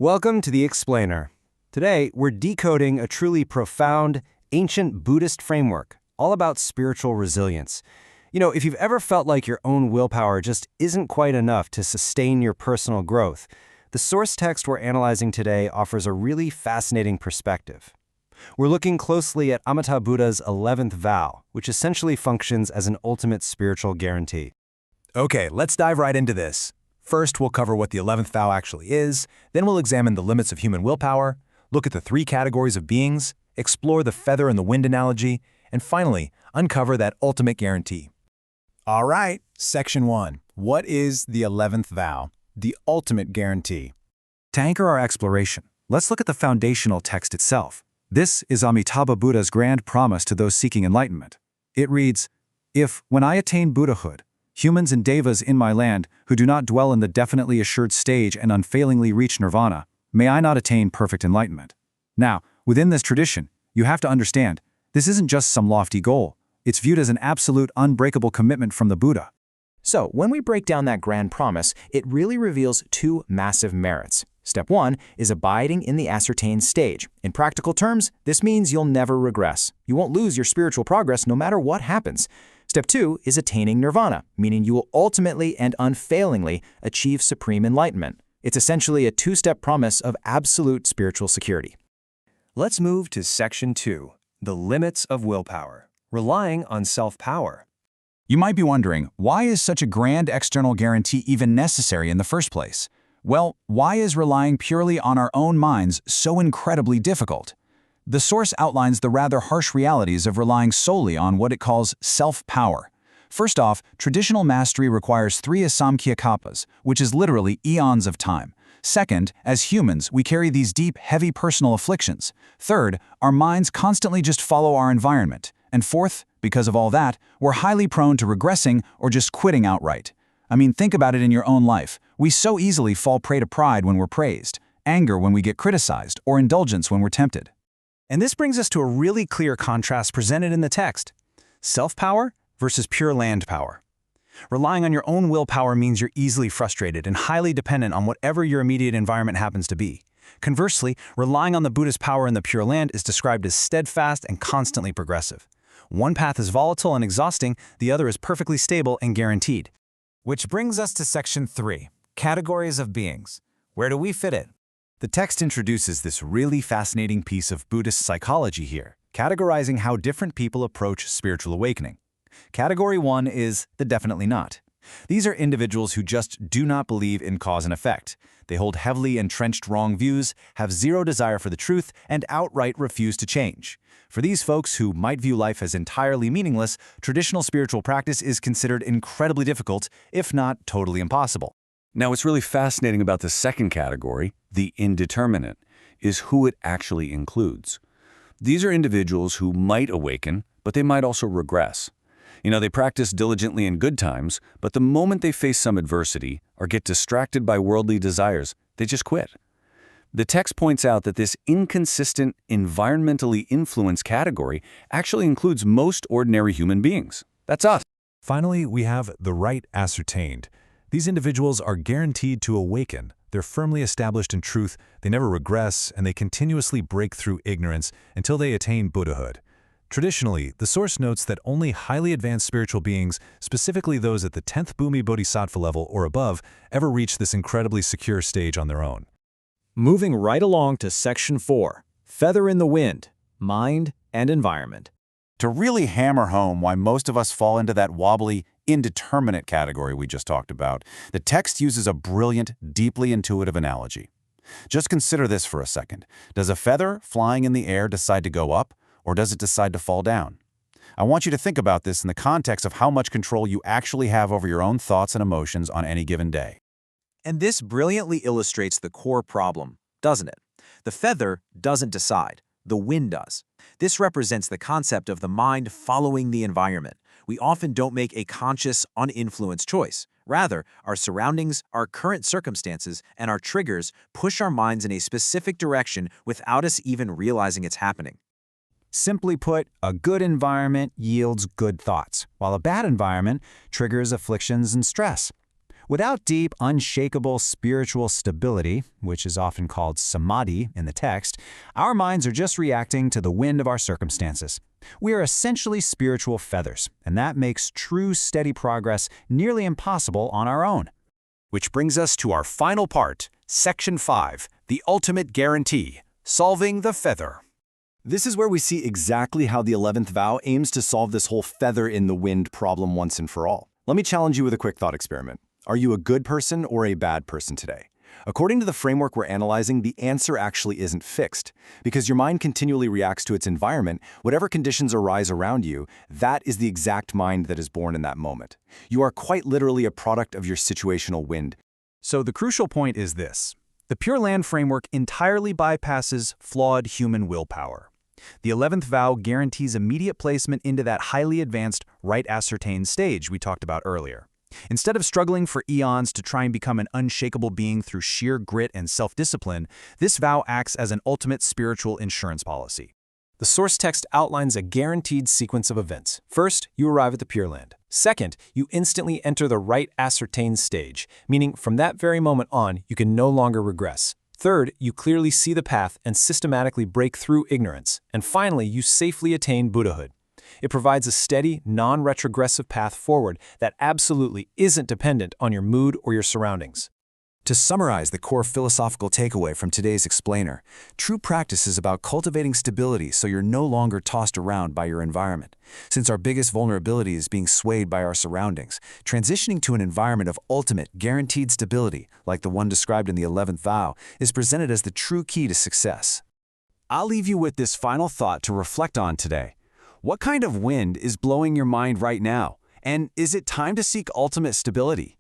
Welcome to The Explainer. Today, we're decoding a truly profound, ancient Buddhist framework all about spiritual resilience. If you've ever felt like your own willpower just isn't quite enough to sustain your personal growth, the source text we're analyzing today offers a really fascinating perspective. We're looking closely at Amitabha Buddha's 11th vow, which essentially functions as an ultimate spiritual guarantee. Okay, let's dive right into this. First, we'll cover what the 11th vow actually is, then we'll examine the limits of human willpower, look at the three categories of beings, explore the feather and the wind analogy, and finally, uncover that ultimate guarantee. All right, Section 1. What is the 11th vow, the ultimate guarantee? To anchor our exploration, let's look at the foundational text itself. This is Amitabha Buddha's grand promise to those seeking enlightenment. It reads, "If, when I attain Buddhahood, humans and devas in my land who do not dwell in the definitely assured stage and unfailingly reach nirvana, may I not attain perfect enlightenment." Now, within this tradition, you have to understand, this isn't just some lofty goal. It's viewed as an absolute, unbreakable commitment from the Buddha. So, when we break down that grand promise, it really reveals two massive merits. Step 1 is abiding in the ascertained stage. In practical terms, this means you'll never regress. You won't lose your spiritual progress no matter what happens. Step 2 is attaining nirvana, meaning you will ultimately and unfailingly achieve supreme enlightenment. It's essentially a two-step promise of absolute spiritual security. Let's move to Section 2, the limits of willpower, relying on self-power. You might be wondering, why is such a grand external guarantee even necessary in the first place? Well, why is relying purely on our own minds so incredibly difficult? The source outlines the rather harsh realities of relying solely on what it calls self-power. First off, traditional mastery requires 3 asamkhya-kalpas, which is literally eons of time. Second, as humans, we carry these deep, heavy personal afflictions. Third, our minds constantly just follow our environment. And fourth, because of all that, we're highly prone to regressing or just quitting outright. I mean, think about it in your own life. We so easily fall prey to pride when we're praised, anger when we get criticized, or indulgence when we're tempted. And this brings us to a really clear contrast presented in the text: self-power versus pure land power. Relying on your own willpower means you're easily frustrated and highly dependent on whatever your immediate environment happens to be. Conversely, relying on the Buddha's power in the Pure Land is described as steadfast and constantly progressive. One path is volatile and exhausting, the other is perfectly stable and guaranteed. Which brings us to Section 3, categories of beings. Where do we fit in? The text introduces this really fascinating piece of Buddhist psychology here, categorizing how different people approach spiritual awakening. Category 1 is the definitely not. These are individuals who just do not believe in cause and effect. They hold heavily entrenched wrong views, have zero desire for the truth, and outright refuse to change. For these folks who might view life as entirely meaningless, traditional spiritual practice is considered incredibly difficult, if not totally impossible. Now, what's really fascinating about the second category, the indeterminate, is who it actually includes. These are individuals who might awaken, but they might also regress. They practice diligently in good times, but the moment they face some adversity or get distracted by worldly desires, they just quit. The text points out that this inconsistent, environmentally influenced category actually includes most ordinary human beings. That's us. Finally, we have the right ascertained. These individuals are guaranteed to awaken. They're firmly established in truth, they never regress, and they continuously break through ignorance until they attain Buddhahood. Traditionally, the source notes that only highly advanced spiritual beings, specifically those at the 10th Bhumi Bodhisattva level or above, ever reach this incredibly secure stage on their own. Moving right along to Section 4, feather in the wind, mind and environment. To really hammer home why most of us fall into that wobbly, indeterminate category we just talked about, the text uses a brilliant, deeply intuitive analogy. Just consider this for a second. Does a feather flying in the air decide to go up, or does it decide to fall down? I want you to think about this in the context of how much control you actually have over your own thoughts and emotions on any given day. And this brilliantly illustrates the core problem, doesn't it? The feather doesn't decide, the wind does. This represents the concept of the mind following the environment. We often don't make a conscious, uninfluenced choice. Rather, our surroundings, our current circumstances, and our triggers push our minds in a specific direction without us even realizing it's happening. Simply put, a good environment yields good thoughts, while a bad environment triggers afflictions and stress. Without deep, unshakable spiritual stability, which is often called samadhi in the text, our minds are just reacting to the wind of our circumstances. We are essentially spiritual feathers, and that makes true steady progress nearly impossible on our own. Which brings us to our final part, Section 5, the ultimate guarantee, solving the feather. This is where we see exactly how the 11th vow aims to solve this whole feather in the wind problem once and for all. Let me challenge you with a quick thought experiment. Are you a good person or a bad person today? According to the framework we're analyzing, the answer actually isn't fixed. Because your mind continually reacts to its environment, whatever conditions arise around you, that is the exact mind that is born in that moment. You are quite literally a product of your situational wind. So the crucial point is this. The Pure Land framework entirely bypasses flawed human willpower. The 11th vow guarantees immediate placement into that highly advanced, right-ascertained stage we talked about earlier. Instead of struggling for eons to try and become an unshakable being through sheer grit and self-discipline, this vow acts as an ultimate spiritual insurance policy. The source text outlines a guaranteed sequence of events. First, you arrive at the Pure Land. Second, you instantly enter the right ascertained stage, meaning from that very moment on, you can no longer regress. Third, you clearly see the path and systematically break through ignorance. And finally, you safely attain Buddhahood. It provides a steady, non-retrogressive path forward that absolutely isn't dependent on your mood or your surroundings. To summarize the core philosophical takeaway from today's explainer, true practice is about cultivating stability so you're no longer tossed around by your environment. Since our biggest vulnerability is being swayed by our surroundings, transitioning to an environment of ultimate, guaranteed stability, like the one described in the 11th vow, is presented as the true key to success. I'll leave you with this final thought to reflect on today. What kind of wind is blowing your mind right now? And is it time to seek ultimate stability?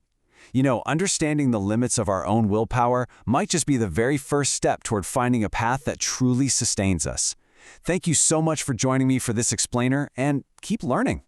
You know, understanding the limits of our own willpower might just be the very first step toward finding a path that truly sustains us. Thank you so much for joining me for this explainer, and keep learning.